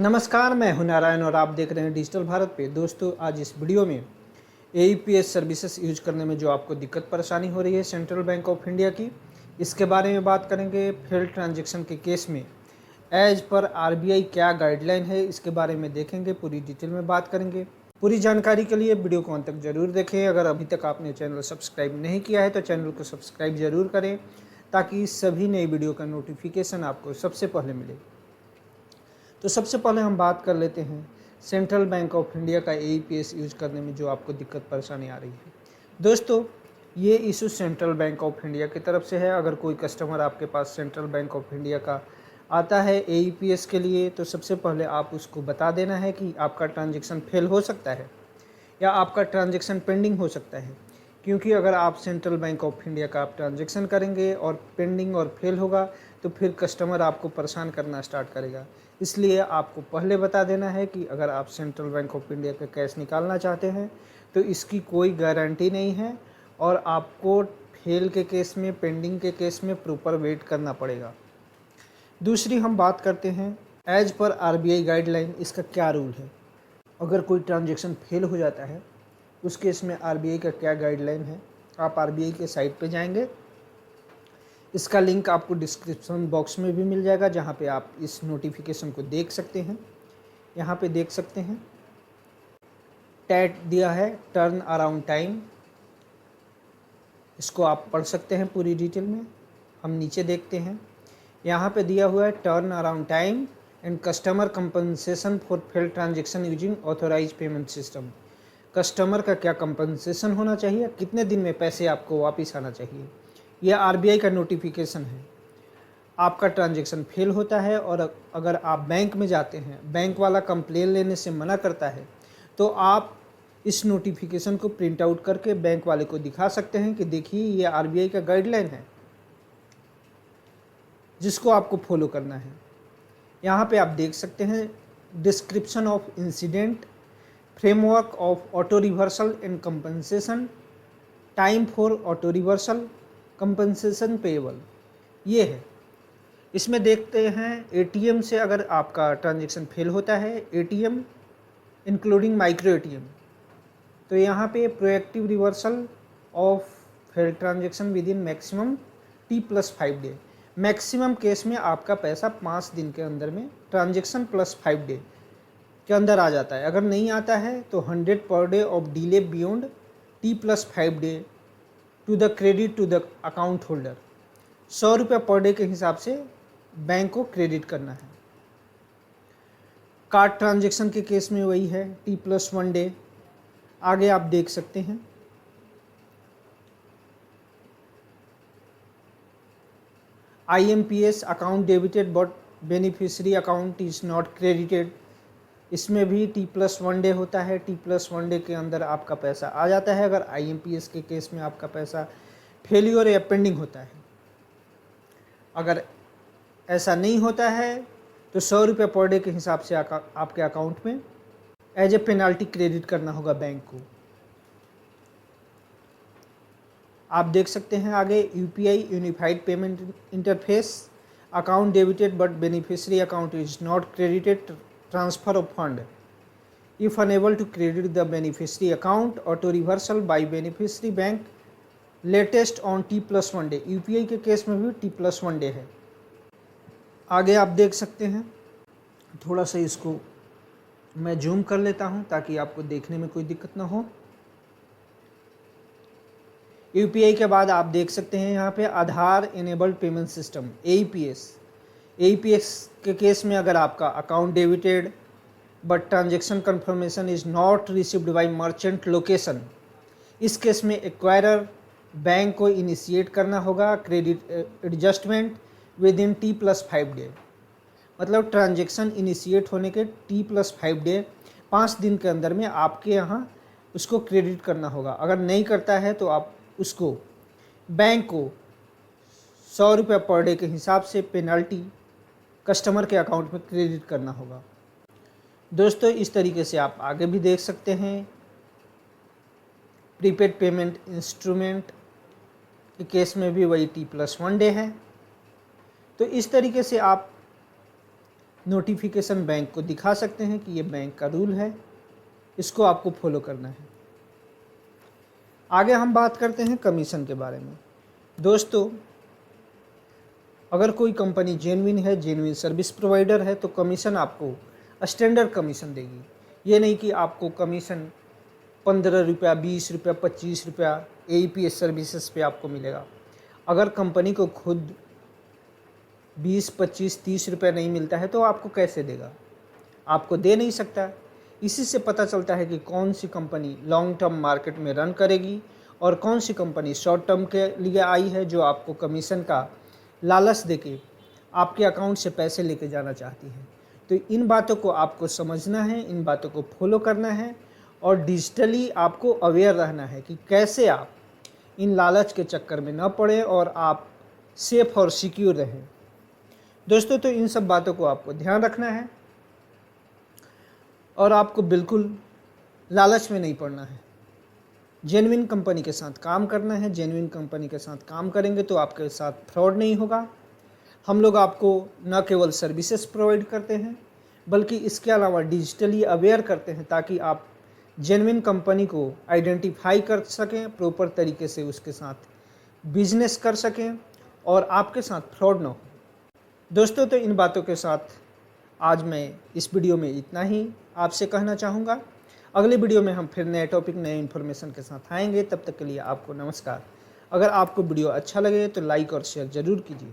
नमस्कार, मैं हूं नारायण और आप देख रहे हैं डिजिटल भारत पे। दोस्तों, आज इस वीडियो में एईपीएस सर्विसेज यूज करने में जो आपको दिक्कत परेशानी हो रही है सेंट्रल बैंक ऑफ इंडिया की, इसके बारे में बात करेंगे। फेल्ड ट्रांजैक्शन के केस में एज पर आरबीआई क्या गाइडलाइन है, इसके बारे में देखेंगे, पूरी डिटेल में बात करेंगे। पूरी जानकारी के लिए वीडियो को अंत तक जरूर देखें। अगर अभी तक आपने चैनल सब्सक्राइब नहीं किया है तो चैनल को सब्सक्राइब जरूर करें, ताकि सभी नई वीडियो का नोटिफिकेशन आपको सबसे पहले मिले। तो सबसे पहले हम बात कर लेते हैं सेंट्रल बैंक ऑफ इंडिया का एईपीएस यूज करने में जो आपको दिक्कत परेशानी आ रही है। दोस्तों, ये issue central bank of India की तरफ से है। अगर कोई कस्टमर आपके पास सेंट्रल बैंक ऑफ इंडिया का आता है एईपीएस के लिए, तो सबसे पहले आप उसको बता देना है कि आपका ट्रांजैक्शन फेल हो सकता है या आपका ट्रांजैक्शन पेंडिंग हो सकता है। क्योंकि अगर आप सेंट्रल बैंक ऑफ इंडिया का आप ट्रांजैक्शन करेंगे और पेंडिंग और फेल होगा, तो फिर कस्टमर आपको परेशान करना स्टार्ट करेगा। इसलिए आपको पहले बता देना है कि अगर आप सेंट्रल बैंक ऑफ इंडिया का कैश निकालना चाहते हैं तो इसकी कोई गारंटी नहीं है और आपको फेल के केस में, पेंडिंग के केस में प्रॉपर वेट करना पड़ेगा। दूसरी हम बात करते हैं एज पर आरबीआई गाइडलाइन, इसका क्या रूल है। अगर कोई ट्रांजैक्शन फेल हो जाता है उस केस में आरबीआई का क्या गाइडलाइन है। आप आरबीआई के साइट पे जाएंगे, इसका लिंक आपको डिस्क्रिप्शन बॉक्स में भी मिल जाएगा, जहाँ पे आप इस नोटिफिकेशन को देख सकते हैं। यहाँ पे देख सकते हैं टैट दिया है, टर्न अराउंड टाइम। इसको आप पढ़ सकते हैं पूरी डिटेल में। हम नीचे देखते हैं, यहाँ पे दिया हुआ है turn around time and customer compensation for failed transaction using authorise payment system. Customer का क्या कंपनसेशन होना चाहिए, कितने दिन में पैसे आपको वापस आना चाहिए। यह आरबीआई का नोटिफिकेशन है। आपका ट्रांजैक्शन फेल होता है और अगर आप बैंक में जाते हैं, बैंक वाला कंप्लेन लेने से मना करता है, तो आप इस नोटिफिकेशन को प्रिंट आउट करके बैंक वाले को दिखा सकते हैं कि देखिए ये आरबीआई का गाइडलाइन है जिसको आपको फॉलो करना है। यहाँ पे आप देख सकते हैं description of incident, framework of auto reversal and compensation, time for auto reversal, compensation payable, ये है। इसमें देखते हैं एटीएम से अगर आपका ट्रांजैक्शन फेल होता है, एटीएम इंक्लूडिंग माइक्रो एटीएम, तो यहाँ पे proactive reversal of failed transaction with in maximum T+5 day. Maximum case में आपका पैसा 5 दिन के अंदर में ट्रांजैक्शन +5 डे के अंदर आ जाता है। अगर नहीं आता है तो 100 पर day of delay beyond T+5 day to the credit to the account holder. 100 रुपये पर डे के हिसाब से बैंक को क्रेडिट करना है। कार्ड ट्रांजैक्शन के केस में वही है, T+1 डे। आगे आप देख सकते हैं IMPS account debited but beneficiary account is not credited. इसमें भी T+1 डे होता है। T+1 डे के अंदर आपका पैसा आ जाता है अगर IMPS के केस में आपका पैसा फेल्योर या पेंडिंग होता है। अगर ऐसा नहीं होता है तो 100 रुपये पर डे के हिसाब से आपके अकाउंट में एज ए पेनाल्टी क्रेडिट करना होगा बैंक को। आप देख सकते हैं आगे UPI unified payment interface account debited but beneficiary account is not credited transfer of fund if unable to credit the beneficiary account auto reversal by beneficiary bank latest on T+1 day. UPI के case में भी T+1 day है। आगे आप देख सकते हैं, थोड़ा सा इसको मैं जूम कर लेता हूं ताकि आपको देखने में कोई दिक्कत ना हो। यूपीआई के बाद आप देख सकते हैं यहाँ पे Aadhaar enabled payment system AEPS. AEPS के केस में अगर आपका account debited but transaction confirmation is not received by merchant location, इस केस में एक्वायरर बैंक को इनिशिएट करना होगा credit adjustment within T+5 day. मतलब ट्रांजैक्शन इनिशिएट होने के T+5 डे, 5 दिन के अंदर में आपके यहाँ उसको क्रेडिट करना होगा। अगर नहीं करता है तो आप उसको बैंक को 100 रुपये पर डे के हिसाब से पेनल्टी कस्टमर के अकाउंट में क्रेडिट करना होगा। दोस्तों, इस तरीके से आप आगे भी देख सकते हैं। प्रीपेड पेमेंट इंस्ट्रूमेंट के केस में भी वही T+1 डे है। तो इस तरीके से आप नोटिफिकेशन बैंक को दिखा सकते हैं कि ये बैंक का रूल है, इसको आपको फॉलो करना है। आगे हम बात करते हैं कमीशन के बारे में। दोस्तों, अगर कोई कंपनी जेन्युइन है, जेन्युइन सर्विस प्रोवाइडर है, तो कमीशन आपको स्टैंडर्ड कमीशन देगी। ये नहीं कि आपको कमीशन 15 रुपया, 20 रुपया, 25 रुपया AEPS सर्विसेज पे आपको मिलेगा। अगर कंपनी को खुद 20, 25, 30 रुपया नहीं मिलता है तो आपको कैसे देगा? आपको दे नहीं सकता। इसी से पता चलता है कि कौन सी कंपनी लॉन्ग टर्म मार्केट में रन करेगी और कौन सी कंपनी शॉर्ट टर्म के लिए आई है, जो आपको कमीशन का लालच देके आपके अकाउंट से पैसे लेके जाना चाहती है। तो इन बातों को आपको समझना है, इन बातों को फॉलो करना है और डिजिटली आपको अवेयर रहना है कि कैसे आप इन लालच के चक्कर में न पड़े और आप सेफ और सिक्योर रहें। दोस्तों, तो इन सब बातों को आपको ध्यान रखना है और आपको बिल्कुल लालच में नहीं पड़ना है। जेन्युइन कंपनी के साथ काम करना है। जेन्युइन कंपनी के साथ काम करेंगे तो आपके साथ फ्रॉड नहीं होगा। हम लोग आपको न केवल सर्विसेज प्रोवाइड करते हैं, बल्कि इसके अलावा डिजिटली अवेयर करते हैं ताकि आप जेन्युइन कंपनी को आइडेंटिफाई कर सकें, प्रॉपर तरीके से उसके साथ बिजनेस कर सकें और आपके साथ फ्रॉड ना हो। दोस्तों, तो इन बातों के साथ आज मैं इस वीडियो में इतना ही आपसे कहना चाहूँगा। अगले वीडियो में हम फिर नए टॉपिक, नए इन्फॉर्मेशन के साथ आएंगे। तब तक के लिए आपको नमस्कार। अगर आपको वीडियो अच्छा लगे तो लाइक और शेयर ज़रूर कीजिए।